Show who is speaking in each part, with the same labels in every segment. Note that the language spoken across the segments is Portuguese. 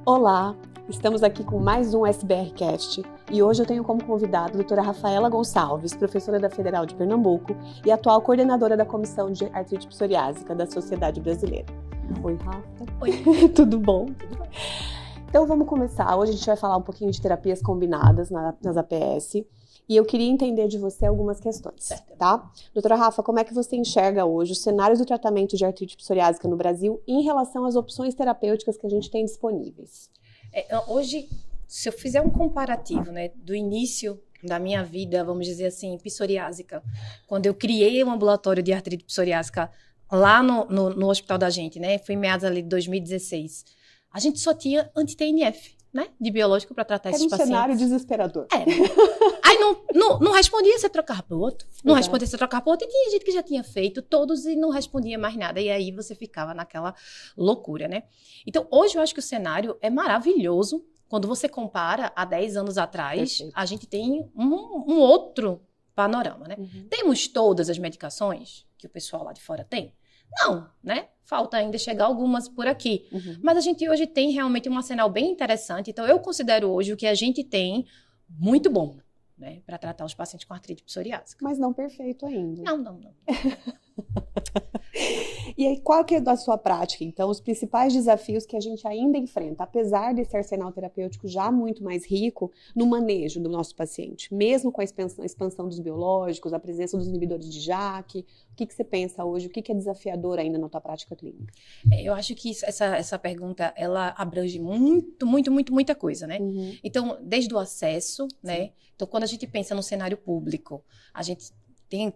Speaker 1: Olá, estamos aqui com mais um SBRcast e hoje eu tenho como convidada a doutora Rafaela Gonçalves, professora da Federal de Pernambuco e atual coordenadora da Comissão de Artrite Psoriásica da Sociedade Brasileira. Oi, Rafa.
Speaker 2: Oi.
Speaker 1: Tudo bom? Tudo bom. Então vamos começar. Hoje a gente vai falar um pouquinho de terapias combinadas nas APS e eu queria entender de você algumas questões, certo, tá? Doutora Rafa, como é que você enxerga hoje os cenários do tratamento de artrite psoriásica no Brasil em relação às opções terapêuticas que a gente tem disponíveis?
Speaker 2: Hoje, se eu fizer um comparativo, né, do início da minha vida, vamos dizer assim, psoriásica, quando eu criei um ambulatório de artrite psoriásica lá no hospital da gente, né, foi em meados ali de 2016, a gente só tinha anti-TNF, né, de biológico para tratar esses pacientes.
Speaker 1: Era um cenário desesperador.
Speaker 2: Aí não respondia, você trocava para o outro. Não respondia, você trocava para o outro. E tinha gente que já tinha feito todos e não respondia mais nada. E aí você ficava naquela loucura, né? Então, hoje eu acho que o cenário é maravilhoso. Quando você compara a 10 anos atrás, perfeito, a gente tem um outro panorama, né? Uhum. Temos todas as medicações que o pessoal lá de fora tem? Não, né? Falta ainda chegar algumas por aqui. Uhum. Mas a gente hoje tem realmente um arsenal bem interessante. Então, eu considero hoje o que a gente tem muito bom, né, para tratar os pacientes com artrite psoriásica.
Speaker 1: Mas não perfeito ainda.
Speaker 2: Não.
Speaker 1: E aí, qual que é da sua prática, então, os principais desafios que a gente ainda enfrenta, apesar desse arsenal terapêutico já muito mais rico, no manejo do nosso paciente, mesmo com a expansão dos biológicos, a presença dos inibidores de JAK, o que você pensa hoje, o que é desafiador ainda na tua prática clínica?
Speaker 2: Eu acho que essa pergunta, ela abrange muita coisa, né? Uhum. Então, desde o acesso, né? Então, quando a gente pensa no cenário público, a gente tem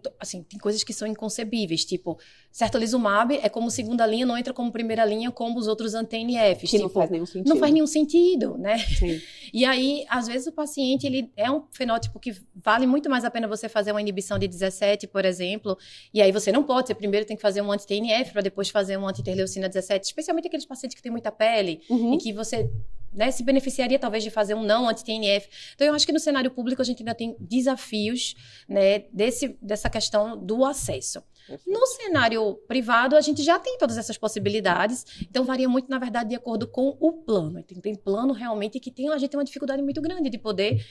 Speaker 2: coisas que são inconcebíveis, tipo, certolizumab é como segunda linha, não entra como primeira linha como os outros anti-TNFs.
Speaker 1: Que tipo, não faz nenhum sentido.
Speaker 2: Não faz nenhum sentido, né?
Speaker 1: Sim.
Speaker 2: E aí, às vezes, o paciente, ele é um fenótipo que vale muito mais a pena você fazer uma inibição de 17, por exemplo, e aí você não pode, você primeiro tem que fazer um anti-TNF para depois fazer um anti-interleucina 17, especialmente aqueles pacientes que têm muita pele, e que você, né, se beneficiaria talvez de fazer um não anti-TNF. Então, eu acho que no cenário público a gente ainda tem desafios, né, dessa questão do acesso. No cenário privado, a gente já tem todas essas possibilidades, então varia muito, na verdade, de acordo com o plano. Tem plano realmente que a gente tem uma dificuldade muito grande de poder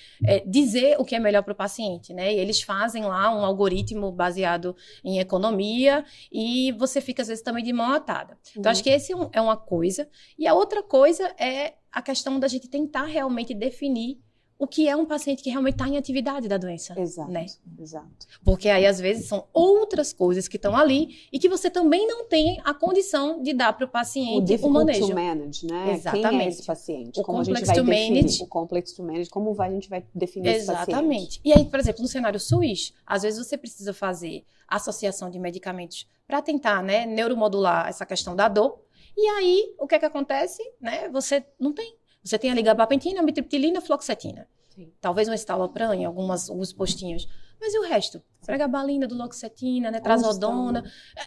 Speaker 2: dizer o que é melhor para o paciente, né? E eles fazem lá um algoritmo baseado em economia e você fica, às vezes, também de mão atada. Então, acho que esse é uma coisa. E a outra coisa é a questão da gente tentar realmente definir o que é um paciente que realmente está em atividade da doença.
Speaker 1: Exato,
Speaker 2: né?
Speaker 1: Exato.
Speaker 2: Porque aí, às vezes, são outras coisas que estão ali e que você também não tem a condição de dar para o paciente o manejo.
Speaker 1: To manage, né?
Speaker 2: Exatamente.
Speaker 1: Quem é esse paciente? Como a gente vai definir o complex to manage, como a gente vai definir esse paciente?
Speaker 2: Exatamente. E aí, por exemplo, no cenário SUS, às vezes você precisa fazer associação de medicamentos para tentar, né, neuromodular essa questão da dor. E aí, o que é que acontece? Né? Você não tem. Você tem ali gabapentina, amitriptilina, fluoxetina. Sim. Talvez um estalopram em alguns postinhos. Mas e o resto? Pregabalina, duloxetina, né, trazodona.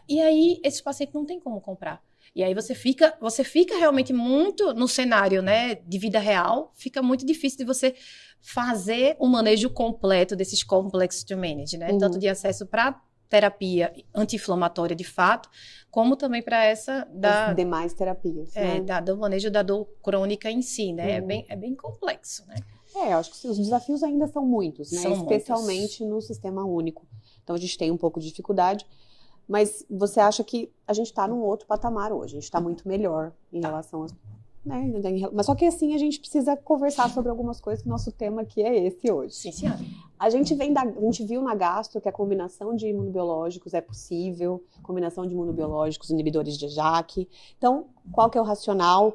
Speaker 2: E aí, esses pacientes não tem como comprar. E aí você fica realmente muito no cenário, né, de vida real. Fica muito difícil de você fazer um manejo completo desses complex to manage, né? Tanto de acesso para terapia anti-inflamatória de fato, como também para essa
Speaker 1: das demais terapias, né?
Speaker 2: Do manejo da dor crônica em si, né? É bem complexo, né?
Speaker 1: Eu acho que os desafios ainda são muitos, né?
Speaker 2: São
Speaker 1: especialmente no sistema único. Então a gente tem um pouco de dificuldade, mas você acha que a gente está num outro patamar hoje, a gente está muito melhor em relação às... Né? Mas só que assim a gente precisa conversar sobre algumas coisas, que o nosso tema aqui é esse hoje.
Speaker 2: Sim, senhora.
Speaker 1: A gente viu na gastro que a combinação de imunobiológicos é possível, combinação de imunobiológicos, inibidores de JAK. Então, qual que é o racional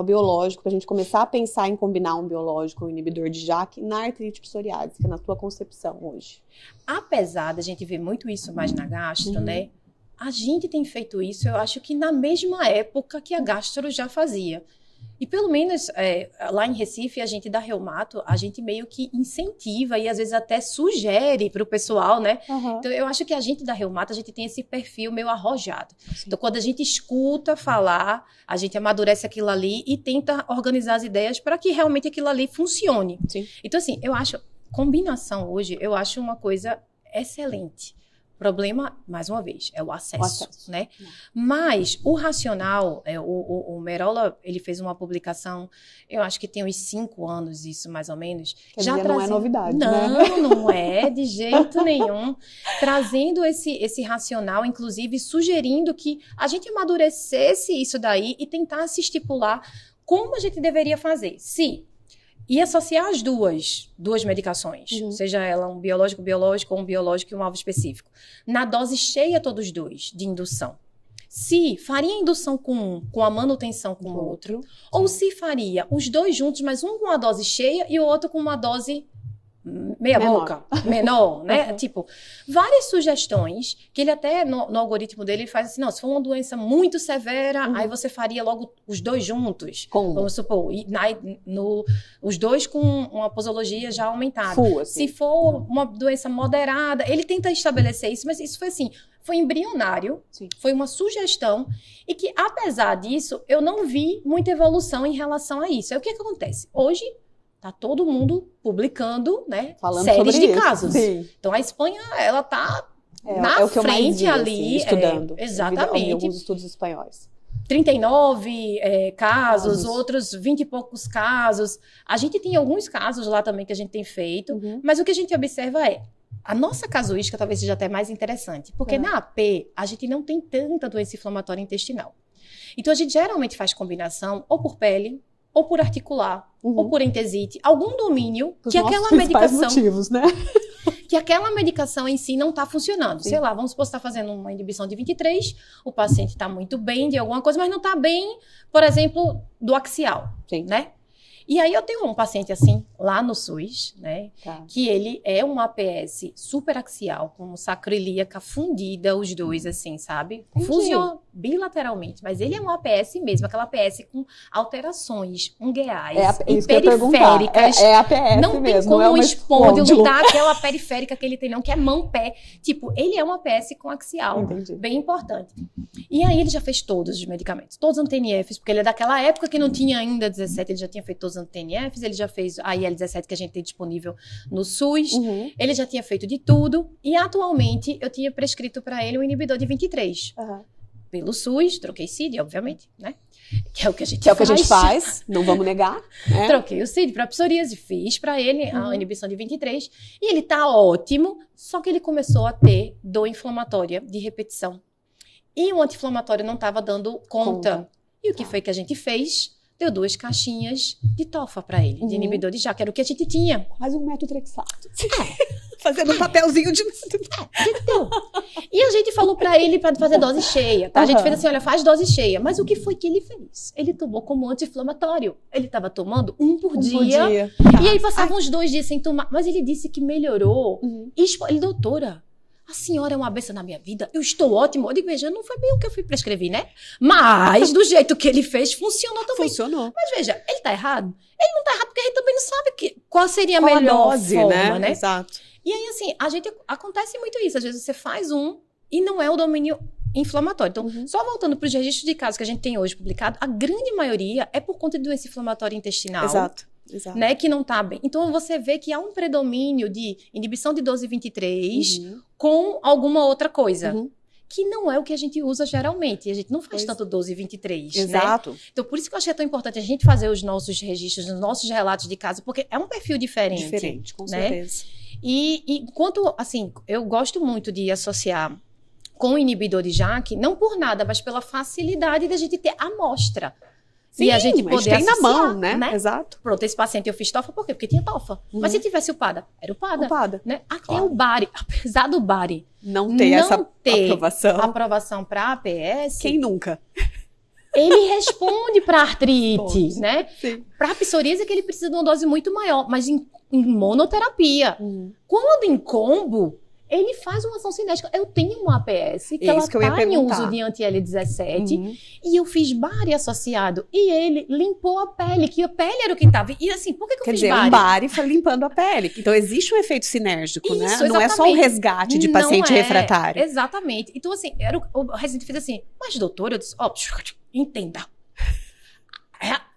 Speaker 1: biológico para a gente começar a pensar em combinar um biológico, um inibidor de JAK na artrite psoriásica, na tua concepção hoje?
Speaker 2: Apesar da gente ver muito isso mais na gastro, né? A gente tem feito isso, eu acho que na mesma época que a gastro já fazia. E pelo menos lá em Recife, a gente da Reumato, a gente meio que incentiva e às vezes até sugere para o pessoal, né? Então eu acho que a gente da Reumato, a gente tem esse perfil meio arrojado. Sim. Então quando a gente escuta falar, a gente amadurece aquilo ali e tenta organizar as ideias para que realmente aquilo ali funcione. Sim. Então assim, eu acho, combinação hoje, eu acho uma coisa excelente. problema, mais uma vez, é o acesso. Né? Mas o racional, o Merola, ele fez uma publicação, eu acho que tem uns 5 anos isso, mais ou menos.
Speaker 1: Quer dizer, não é novidade,
Speaker 2: não,
Speaker 1: né?
Speaker 2: Não é, de jeito nenhum. Trazendo esse racional, inclusive sugerindo que a gente amadurecesse isso daí e tentasse estipular como a gente deveria fazer. E associar as duas medicações, seja ela um biológico ou um biológico e um alvo específico, na dose cheia todos os dois, de indução. Se faria a indução com um, com a manutenção com o outro, ou se faria os dois juntos, mas um com a dose cheia e o outro com uma dose boca, menor, né? Tipo, várias sugestões que ele até, no algoritmo dele, ele faz assim, não, se for uma doença muito severa, aí você faria logo os dois juntos.
Speaker 1: Como?
Speaker 2: Vamos supor, os dois com uma posologia já aumentada.
Speaker 1: Assim.
Speaker 2: Se for uma doença moderada, ele tenta estabelecer isso, mas isso foi assim, foi embrionário, foi uma sugestão, e que, apesar disso, eu não vi muita evolução em relação a isso. Aí o que acontece? Hoje, tá todo mundo publicando, né,
Speaker 1: falando
Speaker 2: séries
Speaker 1: sobre
Speaker 2: de
Speaker 1: isso.
Speaker 2: casos.
Speaker 1: Sim.
Speaker 2: Então a Espanha, ela tá
Speaker 1: na frente
Speaker 2: mais vi,
Speaker 1: assim,
Speaker 2: ali,
Speaker 1: estudando.
Speaker 2: Exatamente.
Speaker 1: Em alguns estudos espanhóis.
Speaker 2: 39 casos, outros 20 e poucos casos. A gente tem alguns casos lá também que a gente tem feito, mas o que a gente observa é a nossa casuística talvez seja até mais interessante, porque na AP a gente não tem tanta doença inflamatória intestinal. Então a gente geralmente faz combinação ou por pele, ou por articular, ou por entesite, algum domínio que aquela medicação...
Speaker 1: motivos, né?
Speaker 2: Que aquela medicação em si não está funcionando. Sei lá, vamos supor que você está fazendo uma inibição de 23, o paciente está muito bem de alguma coisa, mas não está bem, por exemplo, do axial, né? E aí eu tenho um paciente assim, lá no SUS, né? Que ele é um APS superaxial, com sacroiliaca fundida, os dois assim, sabe? Funciona bilateralmente, mas ele é um APS mesmo, aquela APS com alterações ungueais e periféricas.
Speaker 1: É APS
Speaker 2: não
Speaker 1: mesmo,
Speaker 2: tem como
Speaker 1: um
Speaker 2: espôndilo dar aquela periférica que ele tem não, que é mão-pé. Tipo, ele é um APS com axial, bem importante. E aí ele já fez todos os medicamentos, todos os anti-TNFs, porque ele é daquela época que não tinha ainda 17, ele já tinha feito todos os anti-TNFs, ele já fez a IL-17 que a gente tem disponível no SUS, ele já tinha feito de tudo, e atualmente eu tinha prescrito para ele um inibidor de 23. Pelo SUS, troquei CID, obviamente, né? Que é o que a gente
Speaker 1: faz, não vamos negar. Né?
Speaker 2: Troquei o CID para psoríase, fiz para ele a inibição de 23, e ele tá ótimo, só que ele começou a ter dor inflamatória de repetição. E o anti-inflamatório não estava dando conta. E o que foi que a gente fez? Deu 2 caixinhas de tofa para ele, de inibidor de JAK, que era o que a gente tinha.
Speaker 1: Quase um metotrexato. Fazendo um papelzinho de...
Speaker 2: E a gente falou para ele para fazer dose cheia, tá? A gente fez assim, olha, faz dose cheia. Mas o que foi que ele fez? Ele tomou como anti-inflamatório. Ele estava tomando um por dia. E aí passavam uns 2 dias sem tomar. Mas ele disse que melhorou. Ele, doutora, a senhora é uma benção na minha vida, eu estou ótimo. Eu digo, veja, não foi bem o que eu fui prescrever, né? Mas, do jeito que ele fez, funcionou também.
Speaker 1: Funcionou.
Speaker 2: Mas veja, ele tá errado? Ele não tá errado porque a gente também não sabe qual seria a melhor dose, forma, né?
Speaker 1: Exato.
Speaker 2: E aí, assim, acontece muito isso. Às vezes você faz e não é o domínio inflamatório. Então, só voltando para os registros de casos que a gente tem hoje publicado, a grande maioria é por conta de doença inflamatória intestinal.
Speaker 1: Exato.
Speaker 2: Né, que não está bem. Então, você vê que há um predomínio de inibição de 12-23 com alguma outra coisa. Que não é o que a gente usa geralmente. A gente não faz tanto 12-23,
Speaker 1: Exato.
Speaker 2: Né? Então, por isso que eu achei tão importante a gente fazer os nossos registros, os nossos relatos de caso, porque é um perfil diferente.
Speaker 1: Diferente, com
Speaker 2: né?
Speaker 1: certeza.
Speaker 2: E enquanto, assim, eu gosto muito de associar com o inibidor de JAK, não por nada, mas pela facilidade da gente ter amostra.
Speaker 1: Sim,
Speaker 2: e a gente poder
Speaker 1: tem na mão, né? Exato.
Speaker 2: Pronto, esse paciente eu fiz tofa, por quê? Porque tinha tofa. Mas se tivesse o PADA, era o PADA. Né? Até o BARI, apesar do BARI
Speaker 1: não ter essa
Speaker 2: aprovação para APS.
Speaker 1: Quem nunca?
Speaker 2: Ele responde para artrite, né? Para psoríase é que ele precisa de uma dose muito maior, mas em monoterapia. Quando em combo, ele faz uma ação cinética. Eu tenho uma APS que ela está em uso de anti-L17 e eu fiz BARI associado e ele limpou a pele, que a pele era o que estava. E assim, por que eu fiz BARI?
Speaker 1: Quer dizer, um BARI foi limpando a pele. Então existe um efeito sinérgico,
Speaker 2: isso,
Speaker 1: né?
Speaker 2: Exatamente.
Speaker 1: Não é só um resgate de paciente refratário.
Speaker 2: Exatamente. Então assim, o residente fez assim, mas doutor, eu disse, entenda.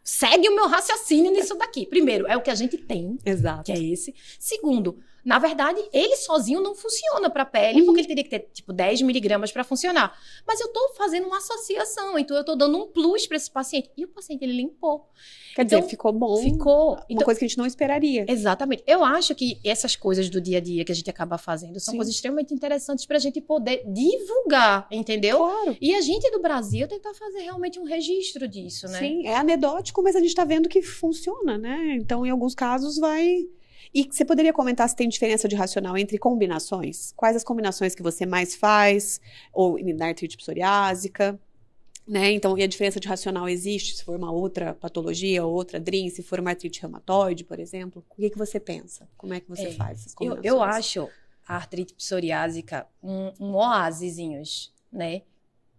Speaker 2: Segue o meu raciocínio nisso daqui. Primeiro, é o que a gente tem, que é esse. Segundo, Na verdade, ele sozinho não funciona para a pele, porque ele teria que ter, tipo, 10 miligramas para funcionar. Mas eu tô fazendo uma associação, então eu tô dando um plus para esse paciente. E o paciente, ele limpou.
Speaker 1: Quer dizer, ficou bom.
Speaker 2: Ficou.
Speaker 1: Uma coisa que a gente não esperaria.
Speaker 2: Exatamente. Eu acho que essas coisas do dia a dia que a gente acaba fazendo são coisas extremamente interessantes pra gente poder divulgar, entendeu?
Speaker 1: Claro.
Speaker 2: E a gente do Brasil tentar fazer realmente um registro disso, né?
Speaker 1: Sim, é anedótico, mas a gente tá vendo que funciona, né? Então, em alguns casos, vai... E você poderia comentar se tem diferença de racional entre combinações? Quais as combinações que você mais faz? Ou na artrite psoriásica? Né? Então, e a diferença de racional existe se for uma outra patologia, ou outra DRIM, se for uma artrite reumatoide, por exemplo? O que você pensa? Como é que você faz essas combinações?
Speaker 2: Eu acho a artrite psoriásica um oásisinhos, né?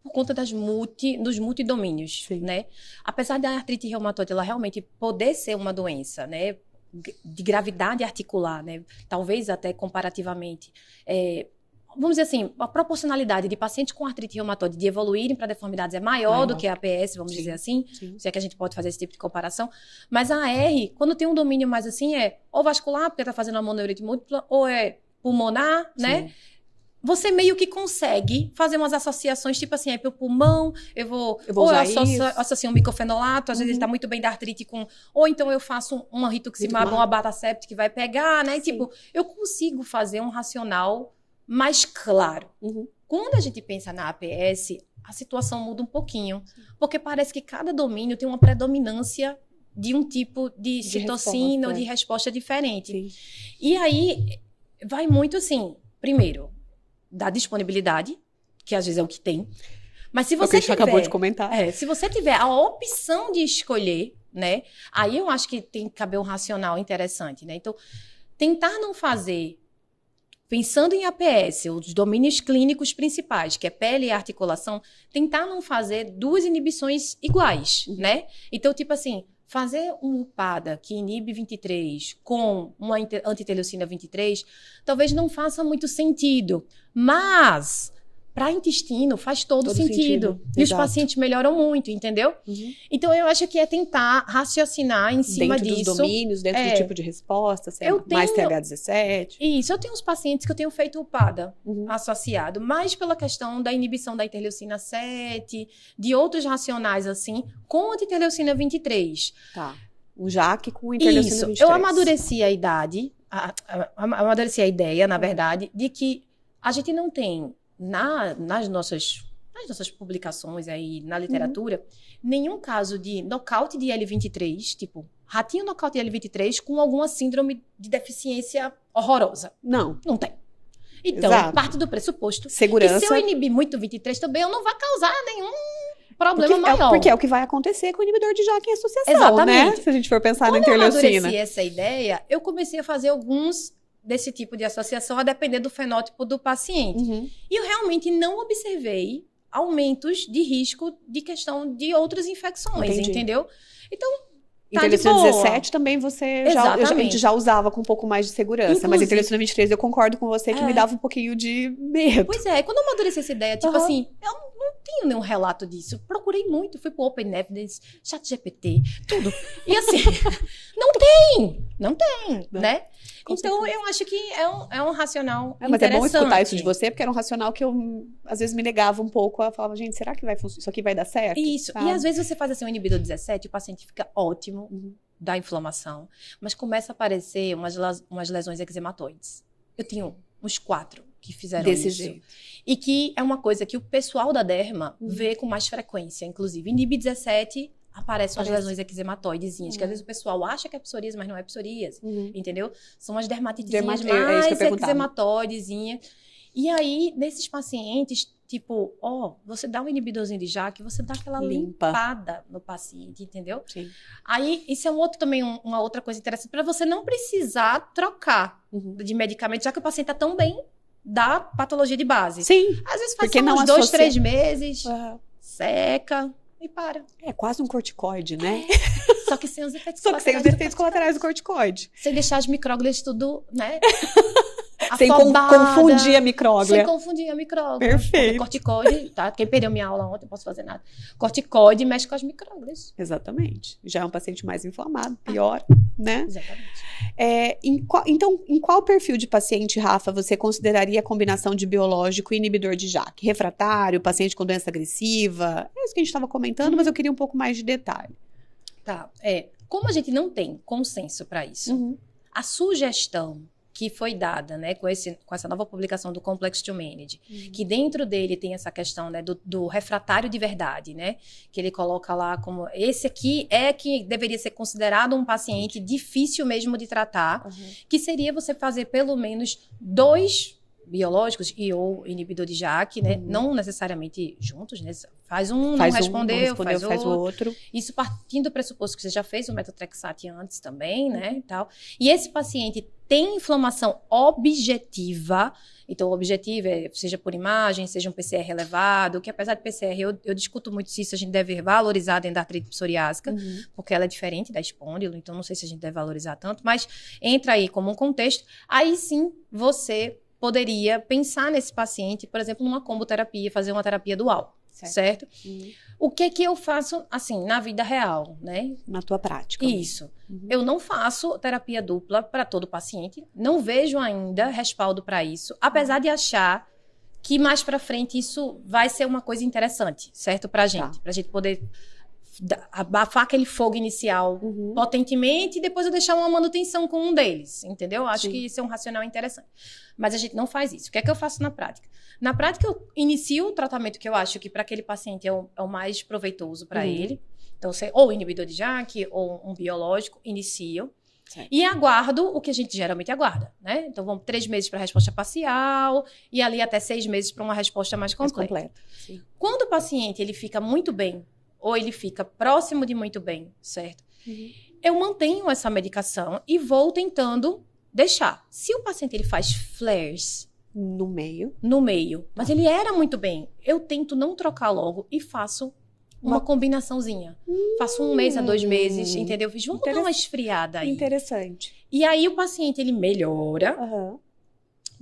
Speaker 2: Por conta dos multidomínios, né? Apesar da artrite reumatoide, ela realmente poder ser uma doença, né? De gravidade articular, né? Talvez até comparativamente. Vamos dizer assim, a proporcionalidade de pacientes com artrite reumatoide de evoluírem para deformidades é maior do que a APS, vamos dizer assim. Se é que a gente pode fazer esse tipo de comparação. Mas a AR, quando tem um domínio mais assim, é ou vascular, porque está fazendo a mononeurite múltipla, ou é pulmonar, né? Você meio que consegue fazer umas associações, tipo assim, pro pulmão, eu vou associo um micofenolato, às vezes ele tá muito bem da artrite com... Ou então eu faço uma rituximab, uma abatacept que vai pegar, né? Tipo, eu consigo fazer um racional mais claro. Quando a gente pensa na APS, a situação muda um pouquinho, porque parece que cada domínio tem uma predominância de um tipo de citocina ou de resposta diferente. E aí, vai muito assim, primeiro... da disponibilidade, que às vezes é o que tem. Mas se você tiver,
Speaker 1: acabou de comentar.
Speaker 2: Se você tiver a opção de escolher, né? Aí eu acho que tem que caber um racional interessante, né? Então, tentar não fazer, pensando em APS, os domínios clínicos principais, que é pele e articulação, tentar não fazer duas inibições iguais, né? Então, tipo assim, fazer uma UPADA que inibe 23 com uma antiterleucina 23 talvez não faça muito sentido, mas para intestino faz todo sentido. E os pacientes melhoram muito, entendeu? Então eu acho que é tentar raciocinar em cima
Speaker 1: disso. Dentro dos domínios, dentro do tipo de resposta, mais TH17.
Speaker 2: Isso, eu tenho uns pacientes que eu tenho feito UPADA associado, mais pela questão da inibição da interleucina 7, de outros racionais assim, com antiterleucina 23.
Speaker 1: Tá. Um JAK com interleucina 23.
Speaker 2: Eu amadureci a idade, amadureci a ideia, na verdade, de que a gente não tem nas nossas publicações aí na literatura, nenhum caso de nocaute de L23, tipo, ratinho nocaute de L23 com alguma síndrome de deficiência horrorosa.
Speaker 1: Não
Speaker 2: tem. Então, parte do pressuposto
Speaker 1: segurança.
Speaker 2: Que se eu inibir muito 23 também, eu não vai causar nenhum problema maior.
Speaker 1: Porque é o que vai acontecer com o inibidor de JAK em associação,
Speaker 2: exatamente.
Speaker 1: Né? Se a gente for pensar
Speaker 2: na
Speaker 1: interleucina.
Speaker 2: Quando eu amadureci essa ideia, eu comecei a fazer alguns desse tipo de associação a depender do fenótipo do paciente. E eu realmente não observei aumentos de risco de questão de outras infecções, entendeu? Então, tá de boa.
Speaker 1: Interleucina 17 também a gente já usava com um pouco mais de segurança, inclusive, mas interleucina 23 eu concordo com você que me dava um pouquinho de medo.
Speaker 2: Pois é, quando eu amadureci essa ideia, tipo assim, eu não tenho nenhum relato disso. Procurei muito, fui pro Open Evidence, ChatGPT, tudo. E assim, não tem, né? Então, eu acho que é um racional
Speaker 1: mas é bom escutar isso de você, porque era um racional que eu, às vezes, me negava um pouco. Eu falava, gente, será que isso aqui vai dar certo?
Speaker 2: Isso. E, às vezes, você faz assim um inibidor 17, o paciente fica ótimo da inflamação, mas começa a aparecer umas lesões eczematoides. Eu tenho uns 4 que fizeram
Speaker 1: desse
Speaker 2: isso.
Speaker 1: jeito.
Speaker 2: E que é uma coisa que o pessoal da derma vê com mais frequência. Inclusive, inibe 17... aparecem as lesões eczematoidezinhas, que às vezes o pessoal acha que é psoríase, mas não é psoríase, entendeu? São as dermatitezinhas mais eczematoidezinhas. E aí, nesses pacientes, tipo, você dá um inibidorzinho de JAK, você dá aquela limpada no paciente, entendeu? Sim. Aí, isso é uma outra coisa interessante, para você não precisar trocar de medicamento, já que o paciente tá tão bem da patologia de base.
Speaker 1: Sim.
Speaker 2: Às vezes faz uns 2, 3 meses, seca... e para.
Speaker 1: É quase um corticoide, né?
Speaker 2: Só que sem os efeitos
Speaker 1: colaterais do corticoide.
Speaker 2: Sem deixar as micróglias tudo, né?
Speaker 1: Sem confundir a micróglia.
Speaker 2: Sem confundir a micróglia.
Speaker 1: Perfeito.
Speaker 2: Porque corticóide, tá? Quem perdeu minha aula ontem, não posso fazer nada. Corticóide mexe com as micróglias.
Speaker 1: Exatamente. Já é um paciente mais inflamado, pior, né?
Speaker 2: Exatamente.
Speaker 1: Então, em qual perfil de paciente, Rafa, você consideraria a combinação de biológico e inibidor de JAK? Refratário, paciente com doença agressiva? É isso que a gente estava comentando, mas eu queria um pouco mais de detalhe.
Speaker 2: Tá. Como a gente não tem consenso para isso, a sugestão que foi dada, né, com essa nova publicação do Complex to Manage, que dentro dele tem essa questão, né, do refratário de verdade, né, que ele coloca lá como esse aqui é que deveria ser considerado um paciente difícil mesmo de tratar, que seria você fazer pelo menos 2 biológicos e ou inibidor de JAK, né, não necessariamente juntos, né, faz não respondeu, faz o outro. Isso partindo do pressuposto que você já fez o metotrexate antes também, né, e tal. E esse paciente tem inflamação objetiva, então o objetivo seja por imagem, seja um PCR elevado, que apesar de PCR, eu discuto muito se isso a gente deve valorizar dentro da artrite psoriásica, porque ela é diferente da espôndilo, então não sei se a gente deve valorizar tanto, mas entra aí como um contexto, aí sim você poderia pensar nesse paciente, por exemplo, numa comboterapia, fazer uma terapia dual, certo? O que eu faço, assim, na vida real, né?
Speaker 1: Na tua prática.
Speaker 2: Isso. Eu não faço terapia dupla para todo paciente, não vejo ainda respaldo para isso, apesar de achar que mais para frente isso vai ser uma coisa interessante, certo? Pra gente poder abafar aquele fogo inicial potentemente e depois eu deixar uma manutenção com um deles, entendeu? Acho que isso é um racional interessante. Mas a gente não faz isso. O que é que eu faço na prática? Na prática, eu inicio o tratamento que eu acho que para aquele paciente é o mais proveitoso para ele. Então, ou inibidor de JAK ou um biológico, inicio. Certo. E aguardo o que a gente geralmente aguarda, né? Então, vamos 3 meses para a resposta parcial e ali até 6 meses para uma resposta mais completa. Sim. Quando o paciente ele fica muito bem ou ele fica próximo de muito bem, certo? Eu mantenho essa medicação e vou tentando deixar. Se o paciente ele faz flares
Speaker 1: no meio,
Speaker 2: mas ele era muito bem, eu tento não trocar logo e faço uma combinaçãozinha. Faço 1 mês a 2 meses, entendeu? Vamos dar uma esfriada aí.
Speaker 1: Interessante.
Speaker 2: E aí o paciente ele melhora.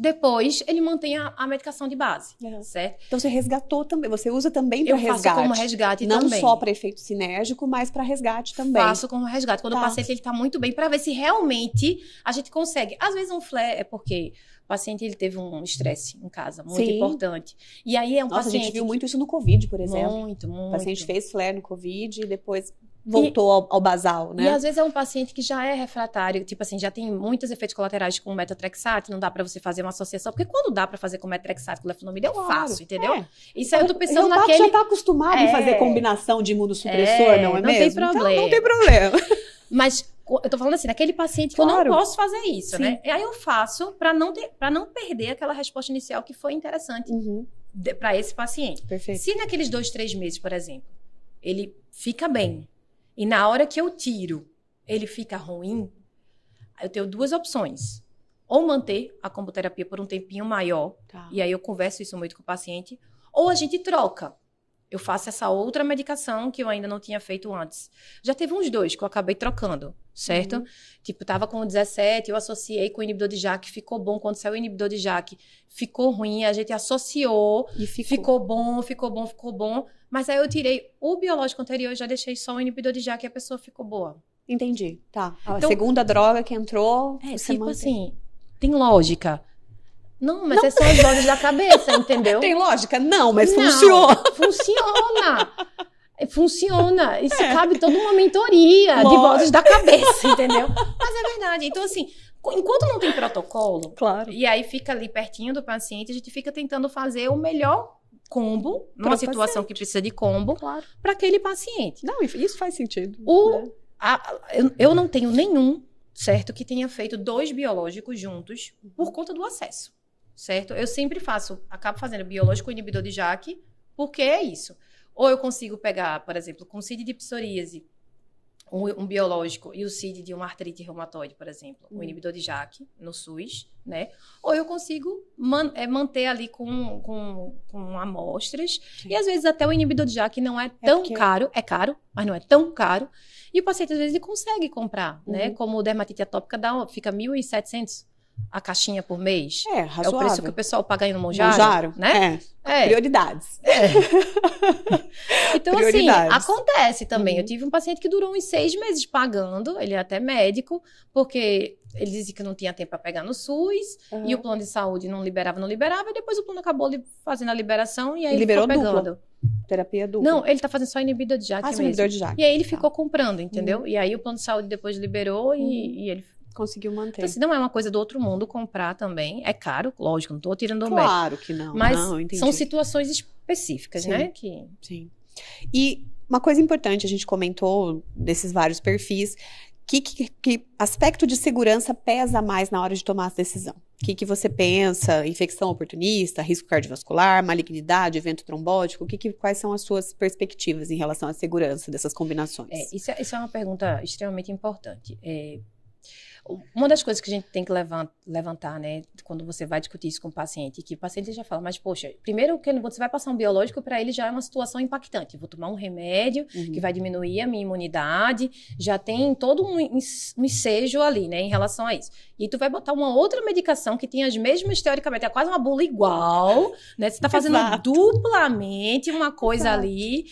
Speaker 2: Depois, ele mantém a medicação de base, certo?
Speaker 1: Então, você resgatou também, você usa também para resgate.
Speaker 2: Eu faço como resgate
Speaker 1: não
Speaker 2: também.
Speaker 1: Não só para efeito sinérgico, mas para resgate também.
Speaker 2: Faço como resgate. Quando o paciente está muito bem, para ver se realmente a gente consegue. Às vezes, um flare é porque o paciente ele teve um estresse em casa, muito importante. E aí, é um paciente...
Speaker 1: a gente viu muito isso no Covid, por exemplo.
Speaker 2: Muito.
Speaker 1: O paciente fez flare no Covid e depois... voltou ao basal, né?
Speaker 2: E às vezes é um paciente que já é refratário, tipo assim, já tem muitos efeitos colaterais com o metotrexate, não dá pra você fazer uma associação, porque quando dá pra fazer com metotrexate com leflunomida, eu faço, entendeu? Isso aí eu tô pensando naquele...
Speaker 1: já tá acostumado a fazer combinação de imunossupressor, não é mesmo?
Speaker 2: Não tem problema.
Speaker 1: Então, não tem problema.
Speaker 2: Mas eu tô falando assim, naquele paciente que eu não posso fazer isso, né? E aí eu faço pra não perder aquela resposta inicial que foi interessante pra esse paciente.
Speaker 1: Perfeito.
Speaker 2: Se naqueles 2, 3 meses, por exemplo, ele fica bem, e na hora que eu tiro, ele fica ruim, eu tenho 2 opções. Ou manter a comboterapia por um tempinho maior, e aí eu converso isso muito com o paciente, ou a gente troca. Eu faço essa outra medicação que eu ainda não tinha feito antes. Já teve uns 2 que eu acabei trocando, certo? Tipo, tava com o 17, eu associei com o inibidor de JAK, ficou bom. Quando saiu o inibidor de JAK, ficou ruim, a gente associou, e ficou bom. Mas aí eu tirei o biológico anterior e já deixei só o inibidor de JAK e a pessoa ficou boa.
Speaker 1: Entendi, tá. A segunda droga que entrou...
Speaker 2: tipo assim, tem lógica. Não, mas são as vozes da cabeça, entendeu?
Speaker 1: Tem lógica? Não, mas funciona.
Speaker 2: Funciona. Isso cabe toda uma mentoria de vozes da cabeça, entendeu? Mas é verdade. Então, assim, enquanto não tem protocolo, e aí fica ali pertinho do paciente, a gente fica tentando fazer o melhor combo, numa situação que precisa de combo, para aquele paciente.
Speaker 1: Não, isso faz sentido.
Speaker 2: Eu não tenho nenhum, certo, que tenha feito 2 biológicos juntos por conta do acesso. Certo? Eu sempre acabo fazendo biológico inibidor de JAK, porque é isso. Ou eu consigo pegar, por exemplo, com CID de psoríase, um biológico e o CID de uma artrite reumatoide, por exemplo, um inibidor de JAK no SUS, né? Ou eu consigo manter ali com amostras, e às vezes até o inibidor de JAK não é tão caro, é caro, mas não é tão caro, e o paciente às vezes ele consegue comprar, né? Como dermatite atópica fica 1.700, a caixinha por mês?
Speaker 1: É,
Speaker 2: É
Speaker 1: razoável.
Speaker 2: o preço que o pessoal paga aí no Monjaro, né?
Speaker 1: Prioridades.
Speaker 2: Então, assim, acontece também. Eu tive um paciente que durou uns 6 meses pagando, ele é até médico, porque ele dizia que não tinha tempo para pegar no SUS, e o plano de saúde não liberava, e depois o plano acabou fazendo a liberação, e aí ele
Speaker 1: liberou
Speaker 2: ficou pegando.
Speaker 1: Duplo. Terapia dupla.
Speaker 2: Não, ele tá fazendo só inibidor de JAK mesmo.
Speaker 1: Inibidor de JAK.
Speaker 2: E aí ele ficou comprando, entendeu? E aí o plano de saúde depois liberou e ele
Speaker 1: conseguiu manter.
Speaker 2: Então, assim, não é uma coisa do outro mundo comprar também. É caro, lógico, não tô tirando o mérito.
Speaker 1: Claro que não.
Speaker 2: Mas
Speaker 1: não,
Speaker 2: são situações específicas, né?
Speaker 1: Sim. E uma coisa importante, a gente comentou desses vários perfis, que aspecto de segurança pesa mais na hora de tomar a decisão? O que você pensa? Infecção oportunista, risco cardiovascular, malignidade, evento trombótico? Quais são as suas perspectivas em relação à segurança dessas combinações?
Speaker 2: Isso é uma pergunta extremamente importante. Uma das coisas que a gente tem que levantar, né, quando você vai discutir isso com o paciente, que o paciente já fala, mas poxa, primeiro que você vai passar um biológico, para ele já é uma situação impactante. Eu vou tomar um remédio que vai diminuir a minha imunidade, já tem todo um ensejo ali, né, em relação a isso. E tu vai botar uma outra medicação que tem as mesmas, teoricamente, é quase uma bula igual, né, você tá fazendo duplamente uma coisa ali.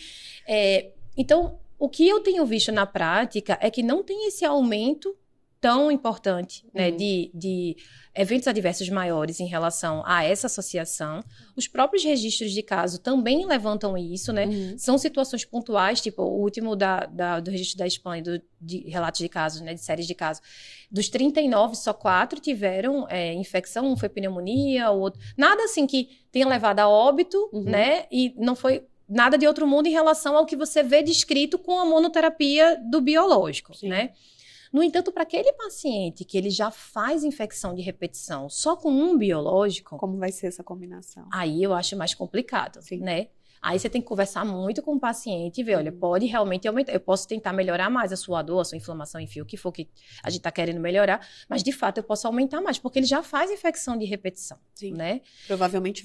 Speaker 2: Então, o que eu tenho visto na prática é que não tem esse aumento tão importante, né, de eventos adversos maiores em relação a essa associação. Os próprios registros de caso também levantam isso, né? São situações pontuais, tipo o último do registro da Espanha, de relatos de casos, né, de séries de casos. Dos 39, só 4 tiveram infecção, um foi pneumonia, o outro... Nada assim que tenha levado a óbito, né? E não foi nada de outro mundo em relação ao que você vê descrito com a monoterapia do biológico, né? No entanto, para aquele paciente que ele já faz infecção de repetição só com um biológico...
Speaker 1: Como vai ser essa combinação?
Speaker 2: Aí eu acho mais complicado, né? Aí você tem que conversar muito com o paciente e ver, olha, pode realmente aumentar. Eu posso tentar melhorar mais a sua dor, a sua inflamação, enfim, o que for que a gente está querendo melhorar, mas de fato eu posso aumentar mais, porque ele já faz infecção de repetição, né?
Speaker 1: Provavelmente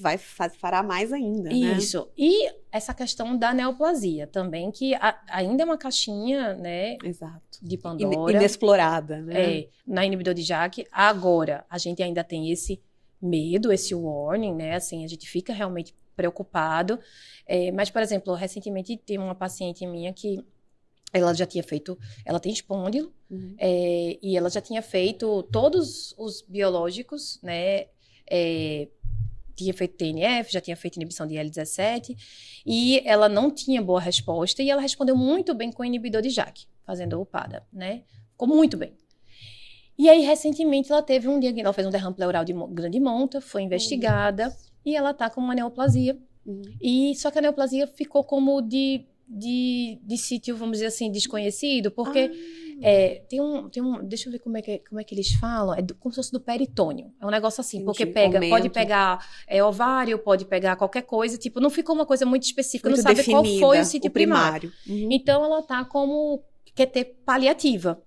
Speaker 1: fará mais ainda, né?
Speaker 2: Isso. E essa questão da neoplasia também, que ainda é uma caixinha, né?
Speaker 1: Exato.
Speaker 2: De Pandora.
Speaker 1: Inexplorada, né?
Speaker 2: Na inibidor de JAK. Agora, a gente ainda tem esse medo, esse warning, né? Assim, a gente fica realmente preocupado. Mas, por exemplo, recentemente tem uma paciente minha que ela já tinha feito, ela tem espôndilo, e ela já tinha feito todos os biológicos, né? Tinha feito TNF, já tinha feito inibição de IL-17, e ela não tinha boa resposta, e ela respondeu muito bem com o inibidor de JAK, fazendo o PADA, né? Ficou muito bem. E aí, recentemente, ela teve ela fez um derrame pleural de grande monta, foi investigada, e ela tá com uma neoplasia. E só que a neoplasia ficou como de sítio, vamos dizer assim, desconhecido, porque tem um deixa eu ver como é que eles falam, como se fosse do peritônio. É um negócio assim, porque pode pegar ovário, pode pegar qualquer coisa, tipo, não ficou uma coisa muito específica, muito não sabe qual foi o sítio primário. Então, ela tá como QT paliativa.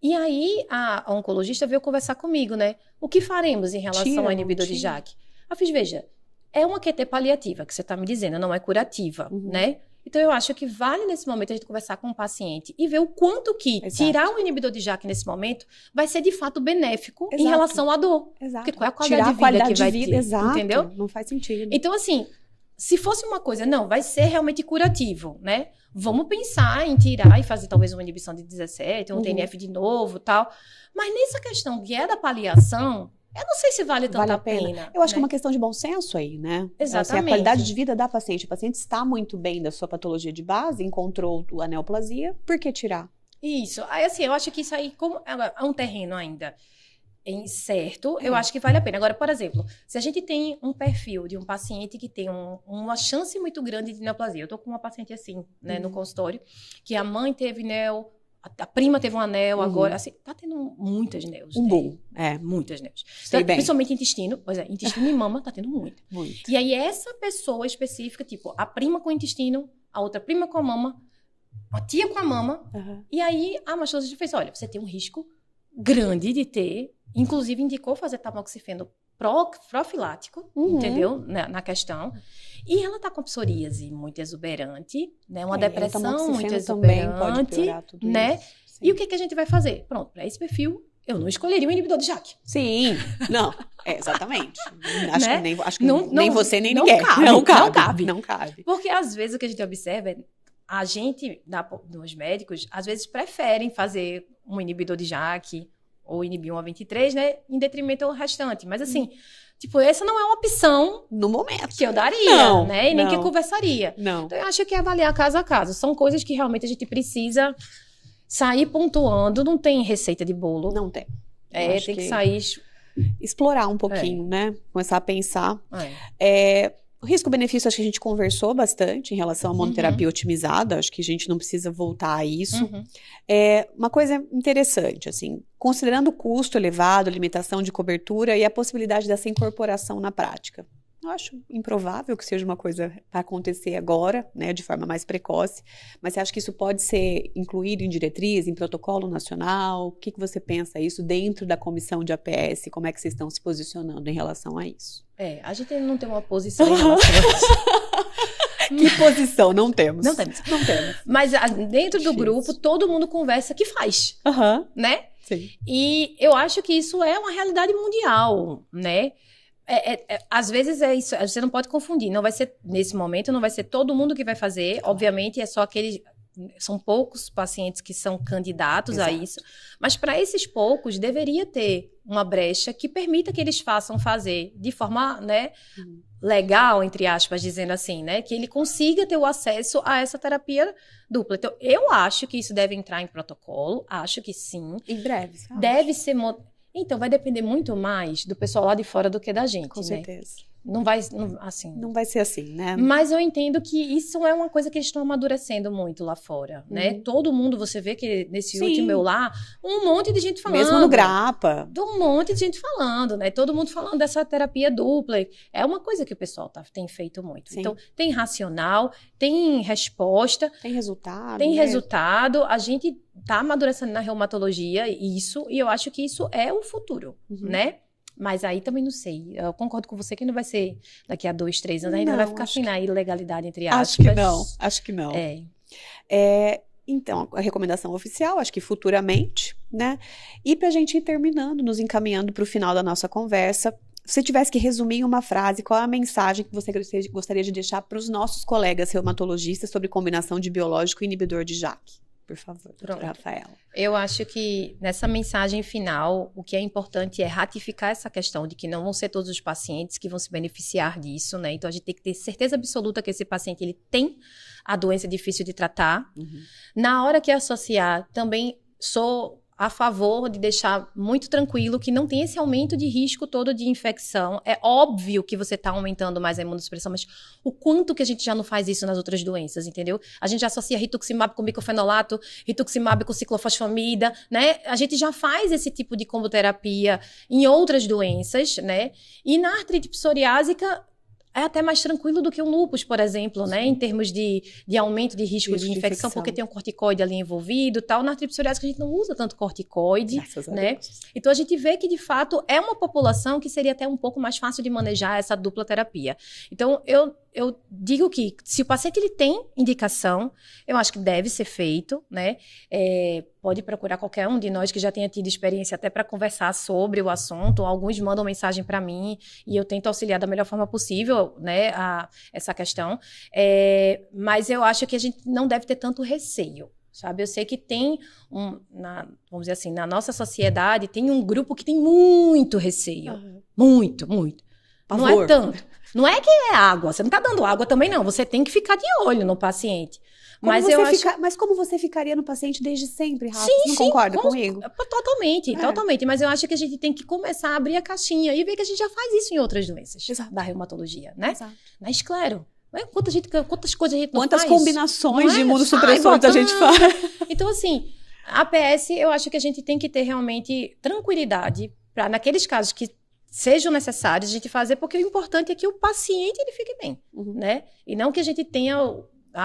Speaker 2: E aí, a oncologista veio conversar comigo, né? O que faremos em relação ao inibidor de JAK? Eu fiz, veja, é uma QT paliativa, que você está me dizendo, não é curativa, né? Então, eu acho que vale, nesse momento, a gente conversar com o paciente e ver o quanto que tirar o inibidor de JAK nesse momento vai ser, de fato, benéfico em relação à dor. Porque qual é a qualidade de vida que vai ter, entendeu?
Speaker 1: Não faz sentido.
Speaker 2: Então, assim, se fosse uma coisa, não, vai ser realmente curativo, né? Vamos pensar em tirar e fazer talvez uma inibição de 17, um TNF de novo, tal. Mas nessa questão que é da paliação, eu não sei se vale tanto a pena.
Speaker 1: Eu acho que é uma questão de bom senso aí, né?
Speaker 2: Exatamente.
Speaker 1: Assim, a qualidade de vida da paciente. O paciente está muito bem da sua patologia de base, encontrou a neoplasia, por que tirar?
Speaker 2: Isso. Aí, assim, eu acho que isso aí, como é um terreno ainda incerto, eu acho que vale a pena. Agora, por exemplo, se a gente tem um perfil de um paciente que tem uma chance muito grande de neoplasia. Eu tô com uma paciente assim, né, no consultório, que a mãe teve neo, a prima teve um anel, agora, assim, tá tendo muitas neos.
Speaker 1: Boom.
Speaker 2: Muitas neos. Então, principalmente intestino, intestino e mama tá tendo muito. E aí, essa pessoa específica, tipo, a prima com o intestino, a outra prima com a mama, a tia com a mama, e aí a mastologista fez, olha, você tem um risco grande de ter, inclusive indicou fazer tamoxifeno profilático, entendeu? Na questão. E ela tá com psoríase muito exuberante, né? Uma depressão muito exuberante,
Speaker 1: pode piorar tudo
Speaker 2: né?
Speaker 1: Isso.
Speaker 2: E o que a gente vai fazer? Pronto, para esse perfil, eu não escolheria um inibidor de JAK.
Speaker 1: Sim, não, exatamente. Acho
Speaker 2: Né?
Speaker 1: que
Speaker 2: Não,
Speaker 1: nem você, nem
Speaker 2: não
Speaker 1: ninguém.
Speaker 2: Cabe.
Speaker 1: Não cabe.
Speaker 2: Porque às vezes o que a gente observa é a gente, nos médicos, às vezes preferem fazer um inibidor de JAK ou inibir um A23, né, em detrimento ao restante. Mas assim, tipo, essa não é uma opção
Speaker 1: no momento
Speaker 2: que eu daria,
Speaker 1: não,
Speaker 2: né, e nem
Speaker 1: não.
Speaker 2: que eu conversaria.
Speaker 1: Não.
Speaker 2: Então eu acho que é avaliar caso a caso. São coisas que realmente a gente precisa sair pontuando. Não tem receita de bolo.
Speaker 1: Não tem.
Speaker 2: Tem que sair...
Speaker 1: explorar um pouquinho, né? Começar a pensar. O risco-benefício, acho que a gente conversou bastante em relação à monoterapia otimizada. Acho que a gente não precisa voltar a isso. Uma coisa interessante, assim, considerando o custo elevado, limitação de cobertura e a possibilidade dessa incorporação na prática. Eu acho improvável que seja uma coisa para acontecer agora, né, de forma mais precoce, mas você acha que isso pode ser incluído em diretriz, em protocolo nacional? O que você pensa isso dentro da comissão de APS? Como é que vocês estão se posicionando em relação a isso?
Speaker 2: A gente não tem uma posição em relação a isso.
Speaker 1: Que posição? Não temos.
Speaker 2: Não temos. Mas dentro do grupo, todo mundo conversa que faz, né?
Speaker 1: Sim.
Speaker 2: E eu acho que isso é uma realidade mundial, né? Às vezes é isso, você não pode confundir, não vai ser, nesse momento, não vai ser todo mundo que vai fazer, obviamente é só aqueles, são poucos pacientes que são candidatos a isso, mas para esses poucos deveria ter uma brecha que permita que eles façam fazer de forma, né, legal, entre aspas, dizendo assim, né, que ele consiga ter o acesso a essa terapia dupla. Então, eu acho que isso deve entrar em protocolo, acho que sim.
Speaker 1: Em breve.
Speaker 2: Deve ser... Então, vai depender muito mais do pessoal lá de fora do que da gente,
Speaker 1: Com certeza.
Speaker 2: Não vai
Speaker 1: ser assim, né?
Speaker 2: Mas eu entendo que isso é uma coisa que eles estão amadurecendo muito lá fora, né? Todo mundo, você vê que nesse último eu lá, um monte de gente falando.
Speaker 1: Mesmo no Grapa.
Speaker 2: Um monte de gente falando, né? Todo mundo falando dessa terapia dupla. É uma coisa que o pessoal tem feito muito. Sim. Então, tem racional, tem resposta.
Speaker 1: Tem resultado.
Speaker 2: Tem resultado. A gente tá amadurecendo na reumatologia isso, e eu acho que isso é o futuro, né? Mas aí também não sei. Eu concordo com você que não vai ser daqui a 2, 3 anos. Ainda vai ficar assim na ilegalidade, entre aspas.
Speaker 1: Acho que não. Então, a recomendação oficial, acho que futuramente, né? E pra gente ir terminando, nos encaminhando para o final da nossa conversa, se você tivesse que resumir em uma frase, qual é a mensagem que você gostaria de deixar para os nossos colegas reumatologistas sobre combinação de biológico e inibidor de JAK? Por favor, doutora Rafaela.
Speaker 2: Eu acho que nessa mensagem final, o que é importante é ratificar essa questão de que não vão ser todos os pacientes que vão se beneficiar disso, né? Então, a gente tem que ter certeza absoluta que esse paciente, ele tem a doença difícil de tratar. Na hora que associar, também sou a favor de deixar muito tranquilo que não tem esse aumento de risco todo de infecção. É óbvio que você está aumentando mais a imunossupressão, mas o quanto que a gente já não faz isso nas outras doenças, entendeu? A gente já associa rituximab com micofenolato, rituximab com ciclofosfamida, né? A gente já faz esse tipo de comboterapia em outras doenças, né? E na artrite psoriásica é até mais tranquilo do que um lúpus, por exemplo, né? Em termos de aumento de risco de infecção, porque tem um corticoide ali envolvido e tal. Na artrite psoriásica a gente não usa tanto corticoide, né? Então a gente vê que, de fato, é uma população que seria até um pouco mais fácil de manejar essa dupla terapia. Então, eu digo que se o paciente ele tem indicação, eu acho que deve ser feito, né? Pode procurar qualquer um de nós que já tenha tido experiência até para conversar sobre o assunto. Alguns mandam mensagem para mim e eu tento auxiliar da melhor forma possível, né, essa questão. Mas eu acho que a gente não deve ter tanto receio, sabe? Eu sei que tem, vamos dizer assim, na nossa sociedade, tem um grupo que tem muito receio. Muito, muito. Pavor. Não é tanto. Não é que é água, você não está dando água também não, você tem que ficar de olho no paciente. Mas
Speaker 1: como você ficaria no paciente desde sempre, Rafa?
Speaker 2: Sim,
Speaker 1: não concorda comigo?
Speaker 2: Totalmente. Mas eu acho que a gente tem que começar a abrir a caixinha e ver que a gente já faz isso em outras doenças da reumatologia, né? Exato. Na esclero. Quantas coisas a gente não faz?
Speaker 1: Quantas combinações de imunossupressores a gente faz?
Speaker 2: Então, assim, a APS, eu acho que a gente tem que ter realmente tranquilidade para, naqueles casos que sejam necessários, a gente fazer, porque o importante é que o paciente ele fique bem, né? E não que a gente tenha...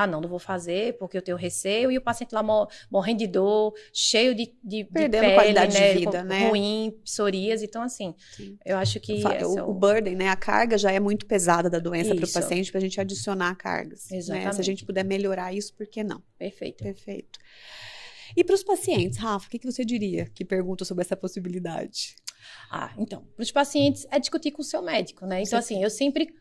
Speaker 2: não vou fazer porque eu tenho receio, e o paciente lá morrendo de dor, cheio de
Speaker 1: perdendo
Speaker 2: pele,
Speaker 1: qualidade
Speaker 2: né,
Speaker 1: de vida, né?
Speaker 2: Ruim, psoríase. Então, assim, eu acho que...
Speaker 1: O burden, né? A carga já é muito pesada da doença para o paciente, para a gente adicionar cargas.
Speaker 2: Exatamente.
Speaker 1: Né? Se a gente puder melhorar isso, por que não?
Speaker 2: Perfeito.
Speaker 1: E para os pacientes, Rafa, o que você diria que perguntam sobre essa possibilidade?
Speaker 2: Então, para os pacientes é discutir com o seu médico, né? Então, assim, eu sempre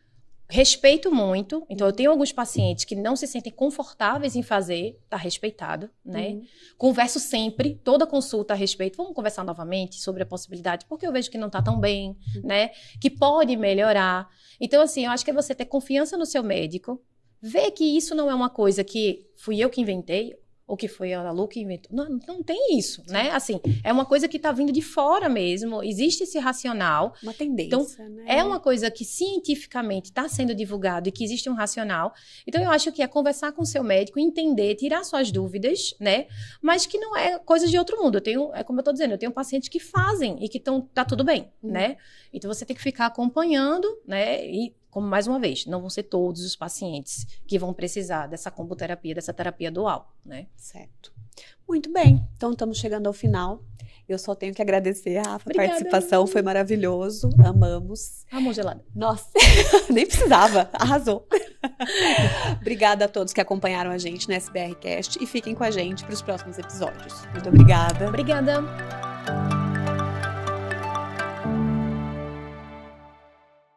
Speaker 2: respeito muito. Então, eu tenho alguns pacientes que não se sentem confortáveis em fazer, tá respeitado, né? Converso sempre, toda consulta a respeito. Vamos conversar novamente sobre a possibilidade, porque eu vejo que não tá tão bem, né? Que pode melhorar. Então, assim, eu acho que é você ter confiança no seu médico, ver que isso não é uma coisa que fui eu que inventei, ou que foi a Lu que inventou. Não tem isso, né? Assim, é uma coisa que tá vindo de fora mesmo. Existe esse racional.
Speaker 1: Uma tendência,
Speaker 2: então,
Speaker 1: né?
Speaker 2: É uma coisa que cientificamente está sendo divulgado e que existe um racional. Então, eu acho que é conversar com o seu médico, entender, tirar suas dúvidas, né? Mas que não é coisa de outro mundo. É como eu tô dizendo, eu tenho pacientes que fazem e que tá tudo bem, né? Então, você tem que ficar acompanhando, né? E, como mais uma vez, não vão ser todos os pacientes que vão precisar dessa comboterapia, dessa terapia dual, né?
Speaker 1: Certo. Muito bem. Então, estamos chegando ao final. Eu só tenho que agradecer, Rafa, a participação. Foi maravilhoso. Amamos.
Speaker 2: Amor gelada.
Speaker 1: Nossa, nem precisava. Arrasou. Obrigada a todos que acompanharam a gente no SBRcast e fiquem com a gente para os próximos episódios. Muito obrigada.
Speaker 2: Obrigada.